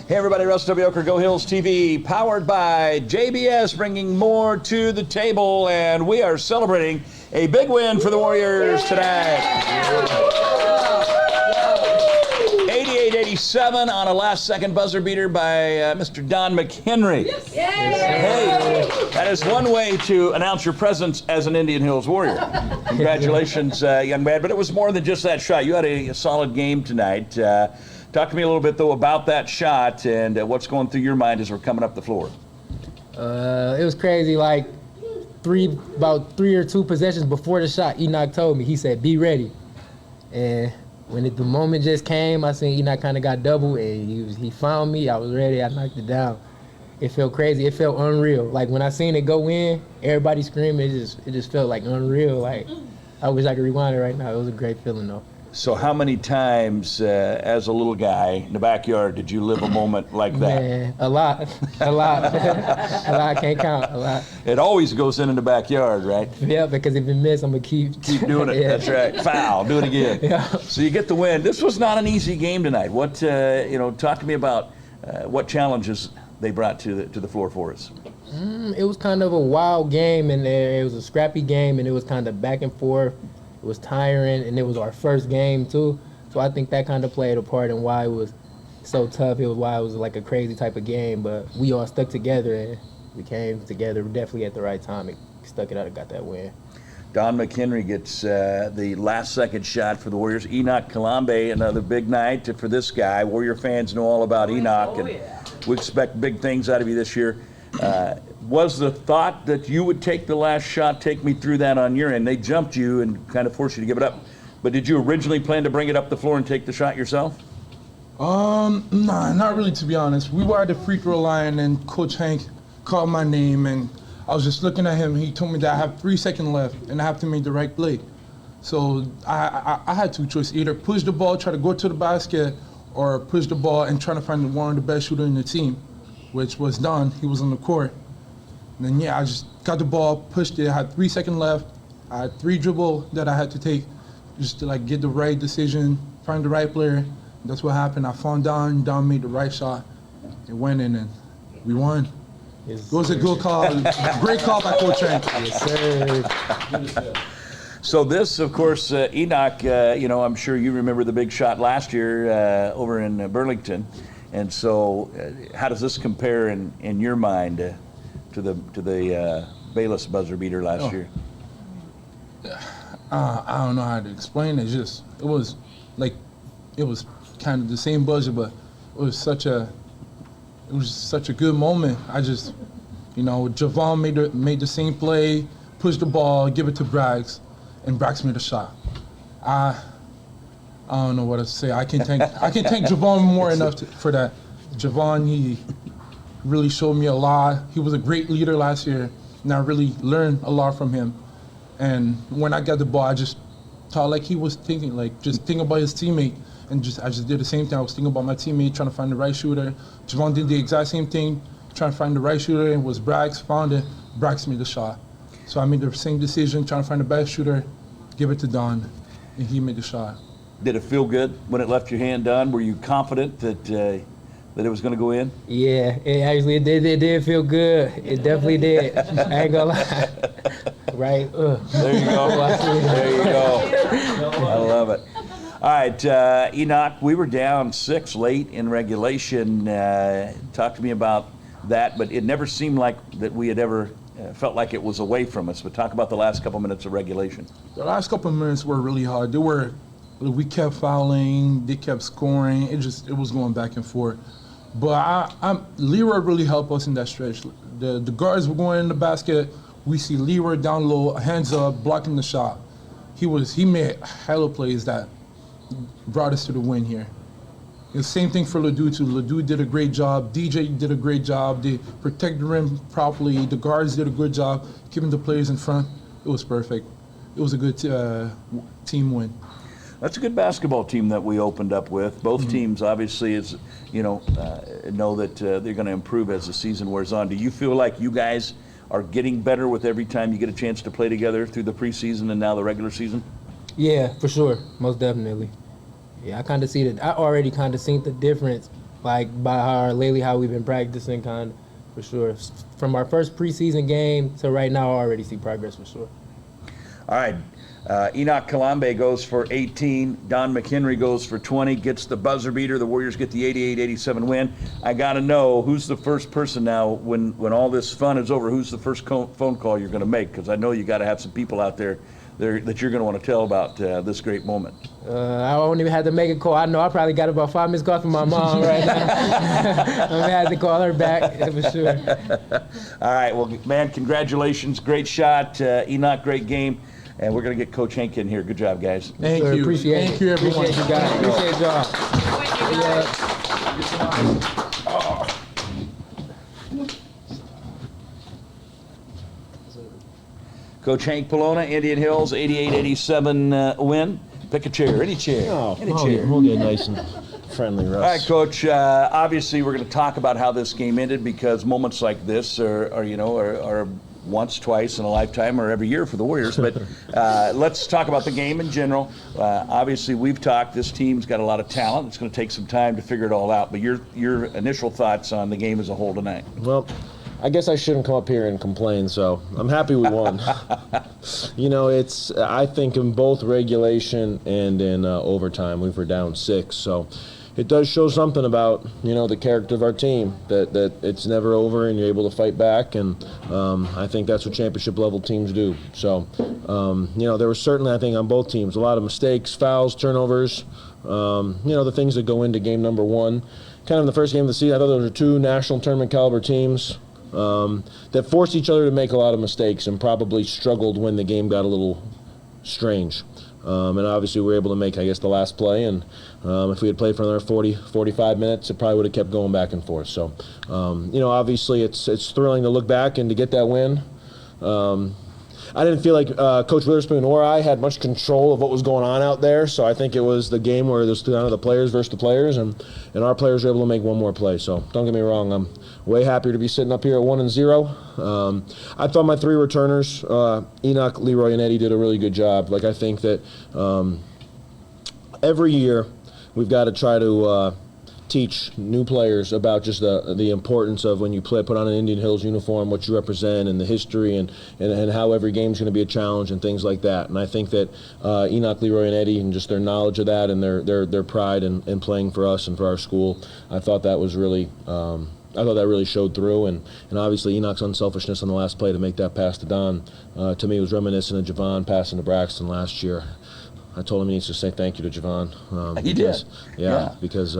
Hey everybody, Russ W. Oker, Go Hills TV, powered by JBS, bringing more to the table, and we are celebrating a big win for the Warriors tonight. 88-87 on a last-second buzzer beater by Mr. Don McHenry. Yes. Hey, that is one way to announce your presence as an Indian Hills Warrior. Congratulations, young man. But it was more than just that shot. You had a solid game tonight. Talk to me a little bit, though, about that shot and what's going through your mind as we're coming up the floor. It was crazy. Like about three or two possessions before the shot, Enoch told me, he said, "Be ready." And when the moment just came, I seen Enoch kind of got double, and he found me. I was ready. I knocked it down. It felt crazy. It felt unreal. Like when I seen it go in, everybody screaming. It just felt like unreal. Like I wish I could rewind it right now. It was a great feeling, though. So how many times as a little guy in the backyard did you live a moment like that? Man, a lot. A lot. A lot. I can't count. A lot. It always goes in the backyard, right? Yeah, because if it miss, I'm going to keep doing it. Yeah. That's right. Foul. Do it again. Yeah. So you get the win. This was not an easy game tonight. What talk to me about what challenges they brought to the floor for us. It was kind of a wild game, and it was a scrappy game, and it was kind of back and forth. It was tiring, and it was our first game too. So I think that kind of played a part in why it was so tough. It was why it was like a crazy type of game, but we all stuck together, and we came together definitely at the right time and stuck it out and got that win. Don McHenry gets the last-second shot for the Warriors. Enoch Kalambay, another big night for this guy. Warrior fans know all about Enoch, and we expect big things out of you this year. Was the thought that you would take the last shot? Take me through that on your end. They jumped you and kind of forced you to give it up. But did you originally plan to bring it up the floor and take the shot yourself? Nah, not really, to be honest. We were at the free throw line, and Coach Hank called my name, and I was just looking at him. He told me that I have 3 seconds left, and I have to make the right play. So I had two choices: either push the ball, try to go to the basket, or push the ball and try to find one of the best shooters in the team, which was Don. He was on the court. And then, I just got the ball, pushed it. I had 3 seconds left. I had 3 dribbles that I had to take just to get the right decision, find the right player. And that's what happened. I found Don. Don made the right shot. It went in, and we won. It was a good call. Great call by Coach Hank. Yes, sir. So this, of course, Enoch, I'm sure you remember the big shot last year over in Burlington. And so how does this compare in your mind to the Bayless buzzer beater last year? I don't know how to explain it. It was kind of the same buzzer, but it was such a good moment. Javon made the same play, pushed the ball, give it to Braggs, and Braggs made a shot. I don't know what to say. I can thank Javon more enough for that. Javon, he really showed me a lot. He was a great leader last year, and I really learned a lot from him. And when I got the ball, I just thought like he was thinking, just thinking about his teammate, and I just did the same thing. I was thinking about my teammate, trying to find the right shooter. Javon did the exact same thing, trying to find the right shooter, and was Braggs, found it. Braggs made the shot. So I made the same decision, trying to find the best shooter, give it to Don, and he made the shot. Did it feel good when it left your hand, Don? Were you confident that it was going to go in? Yeah, it did feel good. It definitely did. I ain't gonna lie. Right? There you go. There you go. I love it. All right, Enoch, we were down 6 late in regulation. Talk to me about that, but it never seemed like that we had ever felt like it was away from us. But talk about the last couple minutes of regulation. The last couple of minutes were really hard. We kept fouling, they kept scoring. It was going back and forth. But Leroy really helped us in that stretch. The guards were going in the basket. We see Leroy down low, hands up, blocking the shot. He made hella plays that brought us to the win here. The same thing for Ledoux too. Ledoux did a great job. DJ did a great job. They protected the rim properly. The guards did a good job keeping the players in front. It was perfect. It was a good team win. That's a good basketball team that we opened up with. Both teams obviously know that they're going to improve as the season wears on. Do you feel like you guys are getting better with every time you get a chance to play together through the preseason and now the regular season? Yeah, for sure. Most definitely. Yeah, I kind of see that. I already kind of seen the difference like lately how we've been practicing, kind of, for sure. From our first preseason game to right now, I already see progress for sure. All right. Enoch Kalambay goes for 18. Don McHenry goes for 20, gets the buzzer beater. The Warriors get the 88-87 win. I got to know, who's the first person now, when all this fun is over, who's the first phone call you're going to make? Because I know you got to have some people out there that you're going to want to tell about this great moment. I don't even have to make a call. I know I probably got about 5 minutes call from my mom right now. I'm going to have to call her back for sure. All right. Well, man, congratulations. Great shot. Enoch, great game. And we're going to get Coach Hank in here. Good job, guys. Thank you. Appreciate it. Thank you, everyone. Appreciate you guys. Appreciate y'all. Coach Hank Plona, Indian Hills, 88-87 win. Pick a chair, any chair. Any chair. We'll get nice and friendly, Russ. All right, Coach. Obviously, we're going to talk about how this game ended, because moments like this are once, twice in a lifetime, or every year for the Warriors. But let's talk about the game in general. Obviously, we've talked. This team's got a lot of talent. It's going to take some time to figure it all out. But your initial thoughts on the game as a whole tonight? Well, I guess I shouldn't come up here and complain, so I'm happy we won. I think in both regulation and in overtime, we were down 6, so it does show something about, the character of our team, that it's never over and you're able to fight back, and I think that's what championship level teams do. So, there was certainly, I think, on both teams, a lot of mistakes, fouls, turnovers, the things that go into game number 1. Kind of in the first game of the season, I thought those were 2 national tournament caliber teams that forced each other to make a lot of mistakes and probably struggled when the game got a little strange. And obviously we were able to make, I guess, the last play, and if we had played for another 40, 45 minutes, it probably would have kept going back and forth. So, obviously it's thrilling to look back and to get that win. I didn't feel like Coach Witherspoon or I had much control of what was going on out there, so I think it was the game where there's kind of the players versus the players, and our players were able to make one more play. So don't get me wrong, I'm way happier to be sitting up here at 1-0. I thought my 3 returners, Enoch, Leroy, and Eddie, did a really good job. Like, I think that every year we've got to try to teach new players about just the importance of when you put on an Indian Hills uniform, what you represent, and the history, and how every game's going to be a challenge and things like that. And I think that Enoch, Leroy, and Eddie, and just their knowledge of that and their pride in playing for us and for our school, I thought that was really I thought that really showed through, and obviously Enoch's unselfishness on the last play to make that pass to Don, to me, was reminiscent of Javon passing to Braxton last year. I told him he needs to say thank you to Javon. He did. Yeah, because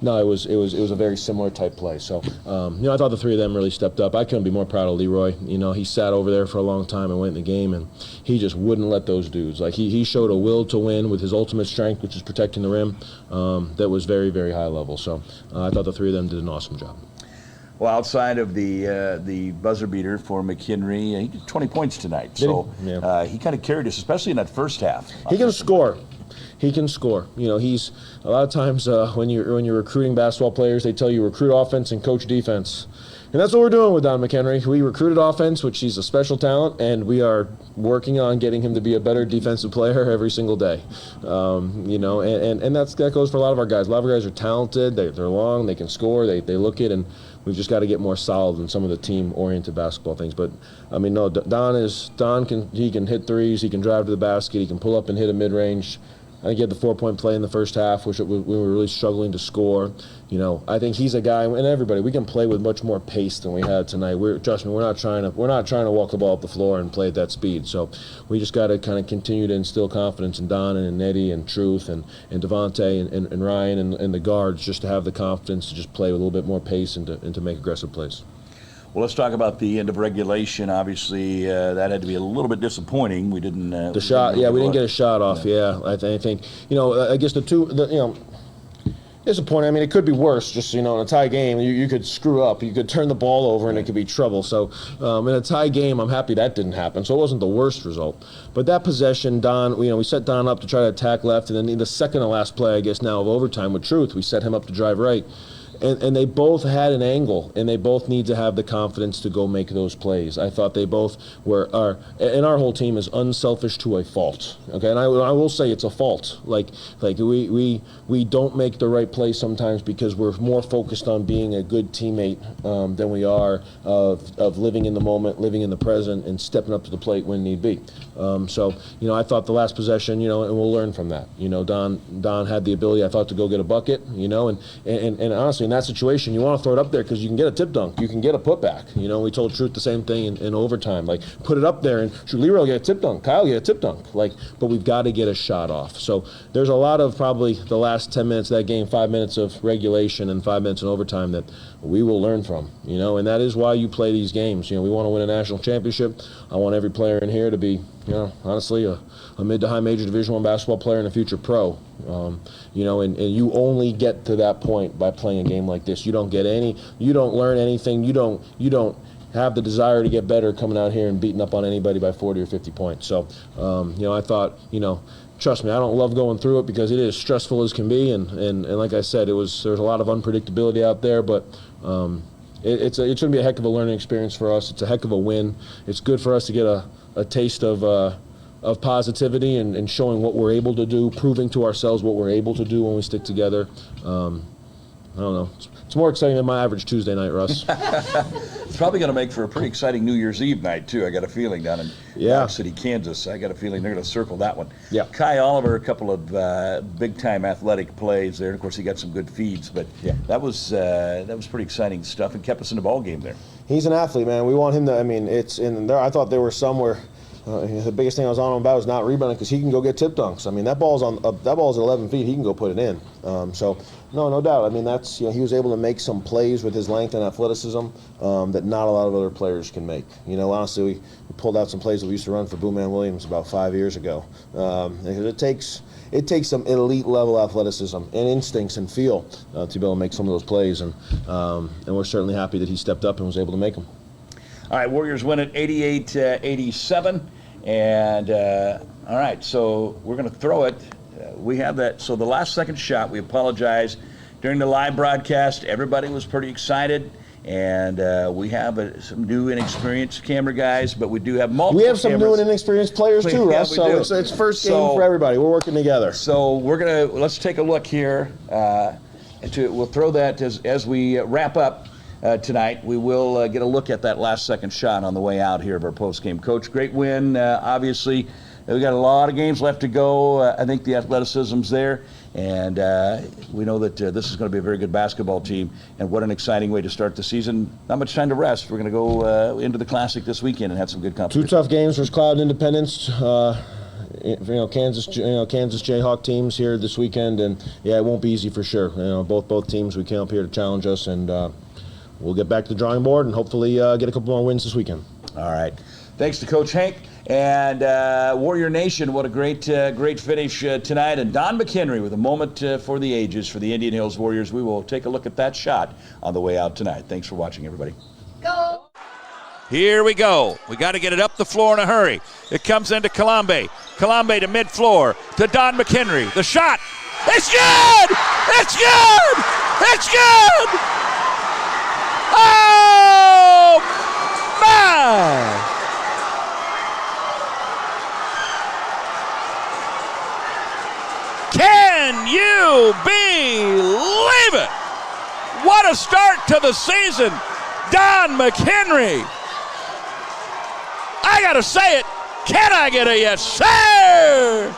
no, it was a very similar type play. So, I thought the 3 of them really stepped up. I couldn't be more proud of Leroy. He sat over there for a long time and went in the game, and he just wouldn't let those dudes. Like, he showed a will to win with his ultimate strength, which is protecting the rim, that was very, very high level. So, I thought the 3 of them did an awesome job. Well, outside of the buzzer beater for McHenry, he did 20 points tonight. So Yeah. he kind of carried us, especially in that first half. He can score. He can score. He's a lot of times when you're recruiting basketball players, they tell you recruit offense and coach defense. And that's what we're doing with Don McHenry. We recruited offense, which he's a special talent, and we are working on getting him to be a better defensive player every single day. And that goes for a lot of our guys. A lot of our guys are talented. They're long. They can score. They look it, and we've just got to get more solid in some of the team-oriented basketball things. But Don can hit threes. He can drive to the basket. He can pull up and hit a mid-range. I think he had the 4-point play in the first half, which we were really struggling to score. I think he's a guy, and everybody, we can play with much more pace than we had tonight. Trust me, we're not trying to walk the ball up the floor and play at that speed. So we just got to kind of continue to instill confidence in Don and Eddie and Truth and Devontae and Ryan and the guards, just to have the confidence to just play with a little bit more pace and to make aggressive plays. Well, let's talk about the end of regulation. Obviously, that had to be a little bit disappointing. We didn't. The shot, we didn't get a shot off. Yeah, I think I guess disappointing. I mean, it could be worse. Just in a tie game, you could screw up. You could turn the ball over, and it could be trouble. So in a tie game, I'm happy that didn't happen. So it wasn't the worst result. But that possession, Don, we set Don up to try to attack left, and then in the second to last play, I guess now of overtime with Truth, we set him up to drive right. and they both had an angle, and they both need to have the confidence to go make those plays. I thought they both and our whole team is unselfish to a fault. Okay, and I will say it's a fault. Like we don't make the right play sometimes because we're more focused on being a good teammate than we are of living in the moment, living in the present, and stepping up to the plate when need be. So I thought the last possession, and we'll learn from that. Don had the ability, I thought, to go get a bucket. And honestly, in that situation, you want to throw it up there because you can get a tip dunk, you can get a putback. We told Truth the same thing in overtime. Like, put it up there, and Leroy will get a tip dunk, Kyle will get a tip dunk. But we've got to get a shot off. So there's a lot of probably the last 10 minutes of that game, 5 minutes of regulation and 5 minutes in overtime that we will learn from. And that is why you play these games. We want to win a national championship. I want every player in here to be, honestly, a mid to high major Division I basketball player and a future pro. And you only get to that point by playing a game like this. You don't learn anything. You don't have the desire to get better coming out here and beating up on anybody by 40 or 50 points. So, I thought, trust me, I don't love going through it because it is stressful as can be. And like I said, there's a lot of unpredictability out there, but it's going to be a heck of a learning experience for us. It's a heck of a win. It's good for us to get a taste of positivity and showing what we're able to do, proving to ourselves what we're able to do when we stick together. I don't know. It's more exciting than my average Tuesday night, Russ. It's probably going to make for a pretty exciting New Year's Eve night, too. I got a feeling down in Dodge City, Kansas. I got a feeling they're going to circle that one. Yeah. Kai Oliver, a couple of big-time athletic plays there. And of course, he got some good feeds, but that was pretty exciting stuff and kept us in the ball game there. He's an athlete, man. We want him to. I mean, it's in there. I thought there were some where the biggest thing I was on him about was not rebounding because he can go get tip dunks. I mean, that ball's at 11 feet. He can go put it in. So no doubt. I mean, that's he was able to make some plays with his length and athleticism that not a lot of other players can make. Honestly, we pulled out some plays that we used to run for Booman Williams about 5 years ago. It takes some elite level athleticism and instincts and feel to be able to make some of those plays, and we're certainly happy that he stepped up and was able to make them. All right, Warriors win it 88-87. And, all right, so we're going to throw it. We have that. So the last second shot, we apologize. During the live broadcast, everybody was pretty excited. And we have some new inexperienced camera guys, but we do have multiple We have some cameras. new and inexperienced players too, Russ. So it's first game for everybody. We're working together. So let's take a look here. We'll throw that as we wrap up. Tonight, we will get a look at that last second shot on the way out here of our post-game. Coach, great win. Obviously, we've got a lot of games left to go. I think the athleticism's there, and we know that this is going to be a very good basketball team, and what an exciting way to start the season. Not much time to rest. We're going to go into the Classic this weekend and have some good competition. Two tough games versus Cloud Independence. Kansas Jayhawk teams here this weekend, and it won't be easy for sure. Both teams, we came up here to challenge us, and we'll get back to the drawing board and hopefully get a couple more wins this weekend. All right. Thanks to Coach Hank and Warrior Nation. What a great finish tonight. And Don McHenry with a moment for the ages for the Indian Hills Warriors. We will take a look at that shot on the way out tonight. Thanks for watching, everybody. Go! Here we go. We got to get it up the floor in a hurry. It comes into Kalambay. Kalambay to mid-floor to Don McHenry. The shot. It's good! It's good! It's good! Oh, my! Can you believe it? What a start to the season. Don McHenry. I got to say it. Can I get a yes, sir?